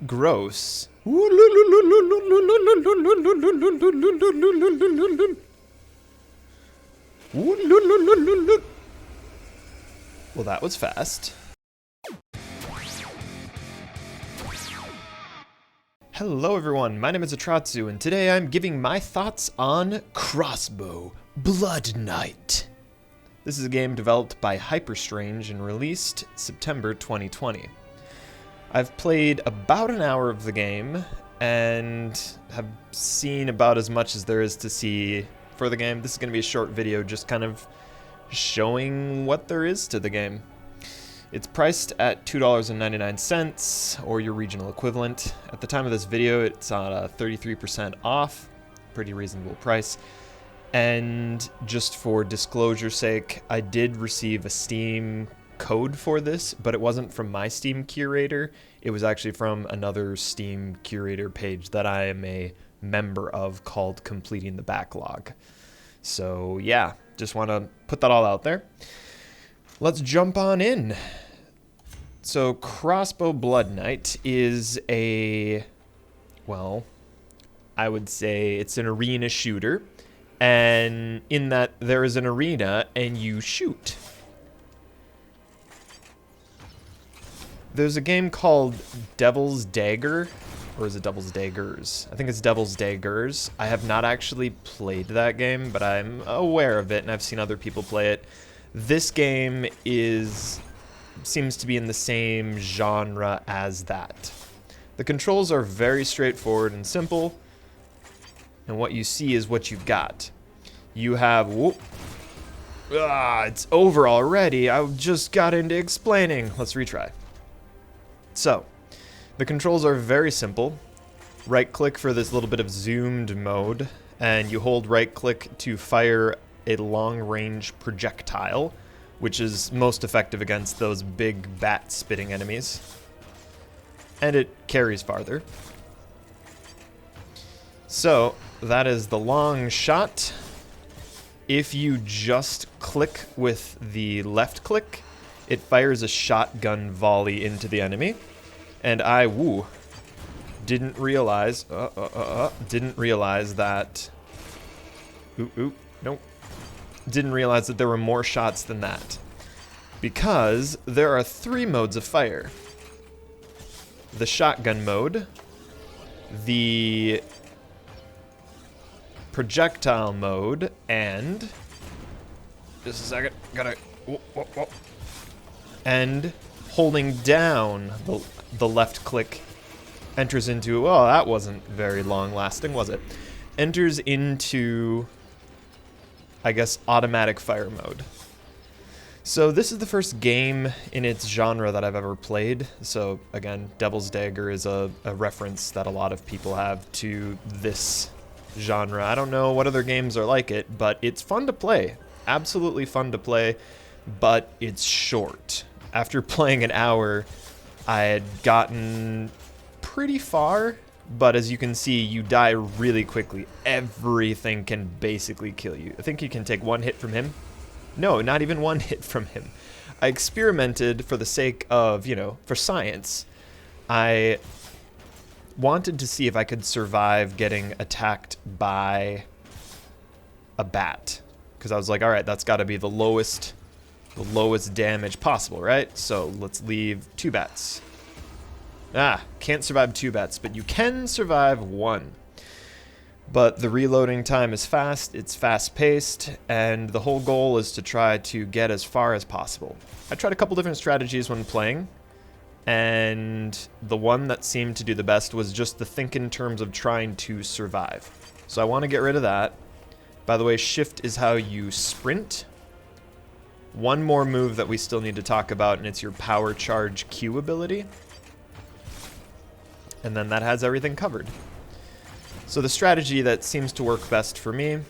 gross. Well, that was fast. Hello everyone, my name is Atratzu, and today I'm giving my thoughts on Crossbow, Bloodnight. This is a game developed by Hyperstrange and released September 2020. I've played about an hour of the game, and have seen about as much as there is to see for the game. This is going to be a short video just kind of showing what there is to the game. It's priced at $2.99, or your regional equivalent. At the time of this video, it's on a 33% off, pretty reasonable price. And just for disclosure's sake, I did receive a Steam code for this, but it wasn't from my Steam curator. It was actually from another Steam curator page that I am a member of called Completing the Backlog. So yeah, just want to put that all out there. Let's jump on in. So Crossbow Bloodnight is a, well, I would say it's an arena shooter, and in that there is an arena and you shoot. There's a game called Devil's Dagger, or is it Devil's Daggers? I think it's Devil's Daggers. I have not actually played that game, but I'm aware of it and I've seen other people play it. This game seems to be in the same genre as that. The controls are very straightforward and simple, and what you see is what you've got. You have, it's over already. I just got into explaining. Let's retry. So, the controls are very simple. Right click for this little bit of zoomed mode, and you hold right click to fire a long range projectile, which is most effective against those big bat-spitting enemies. And it carries farther. So, that is the long shot. If you just click with the left click, it fires a shotgun volley into the enemy. And I, didn't realize that... Nope. Didn't realize that there were more shots than that, because there are 3 modes of fire: the shotgun mode, the projectile mode, and just a second, and holding down the left click enters into, well, that wasn't very long lasting, was it? Enters into, I guess, automatic fire mode. So this is the first game in its genre that I've ever played. So again, Devil's Dagger is a reference that a lot of people have to this genre. I don't know what other games are like it, but it's fun to play. Absolutely fun to play, but it's short. After playing an hour, I had gotten pretty far, but as you can see, you die really quickly. Everything can basically kill you. I think you can take 1 hit from him. No, not even 1 hit from him. I experimented for the sake of, for science. I wanted to see if I could survive getting attacked by a bat. Because I was like, alright, that's got to be the lowest damage possible, right? So let's leave 2 bats. Can't survive 2 bats, but you can survive 1. But the reloading time is fast, it's fast-paced, and the whole goal is to try to get as far as possible. I tried a couple different strategies when playing, and the one that seemed to do the best was just the think in terms of trying to survive. So I want to get rid of that. By the way, shift is how you sprint. One more move that we still need to talk about, and it's your power charge Q ability. And then that has everything covered. So the strategy that seems to work best for me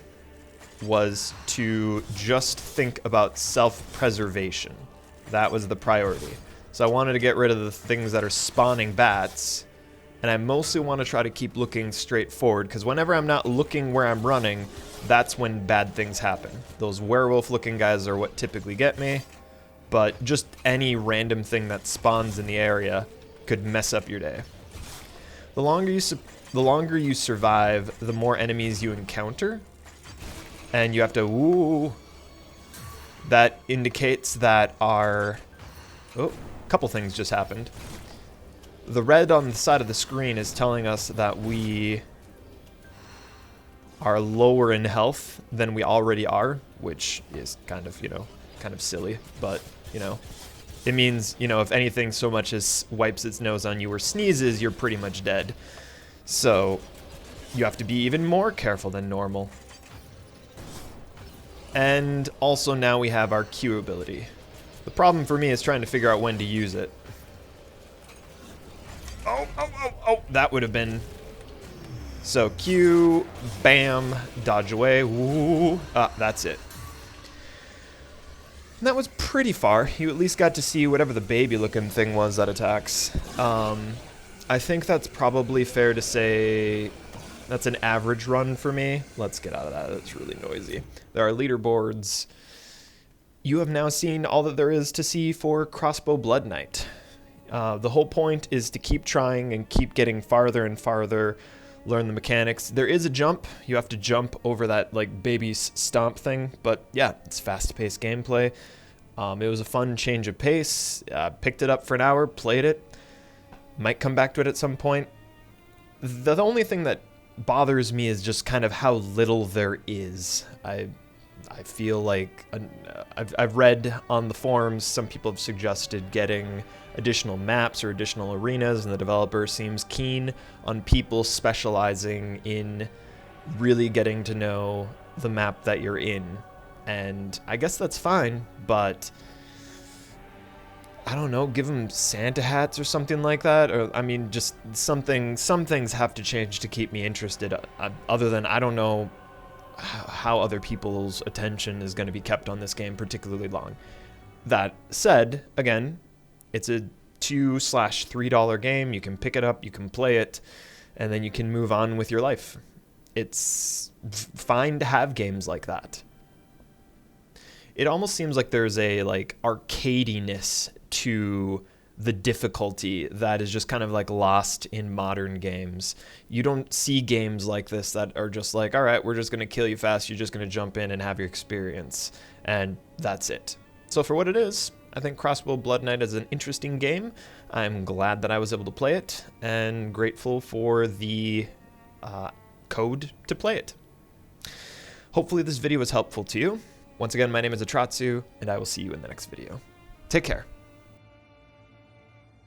was to just think about self-preservation. That was the priority. So I wanted to get rid of the things that are spawning bats, and I mostly want to try to keep looking straight forward, because whenever I'm not looking where I'm running, that's when bad things happen. Those werewolf-looking guys are what typically get me, but just any random thing that spawns in the area could mess up your day. The longer you survive, the more enemies you encounter, and you have to woo. That indicates that our a couple things just happened. The red on the side of the screen is telling us that we are lower in health than we already are, which is kind of, kind of silly, but, it means, if anything so much as wipes its nose on you or sneezes, you're pretty much dead. So you have to be even more careful than normal. And also now we have our Q ability. The problem for me is trying to figure out when to use it. Oh, that would have been... So Q, bam, dodge away, woo, that's it. And that was pretty far. You at least got to see whatever the baby-looking thing was that attacks. I think that's probably fair to say that's an average run for me. Let's get out of that. That's really noisy. There are leaderboards. You have now seen all that there is to see for Crossbow Bloodnight. The whole point is to keep trying and keep getting farther and farther, learn the mechanics. There is a jump. You have to jump over that like baby stomp thing, but yeah, it's fast-paced gameplay. It was a fun change of pace. Picked it up for an hour, played it. Might come back to it at some point. The only thing that bothers me is just kind of how little there is. I feel like I've read on the forums some people have suggested getting additional maps or additional arenas, and the developer seems keen on people specializing in really getting to know the map that you're in. And I guess that's fine, but I don't know, give them Santa hats or something like that, or I mean just some things have to change to keep me interested, other than I don't know how other people's attention is going to be kept on this game particularly long. That said, again, it's a $2/$3 game. You can pick it up, you can play it, and then you can move on with your life. It's fine to have games like that. It almost seems like there's a like arcadiness to the difficulty that is just kind of like lost in modern games. You don't see games like this that are just like, all right, we're just going to kill you fast. You're just going to jump in and have your experience. And that's it. So for what it is, I think Crossbow Bloodnight is an interesting game. I'm glad that I was able to play it and grateful for the code to play it. Hopefully this video was helpful to you. Once again, my name is Atratzu, and I will see you in the next video. Take care.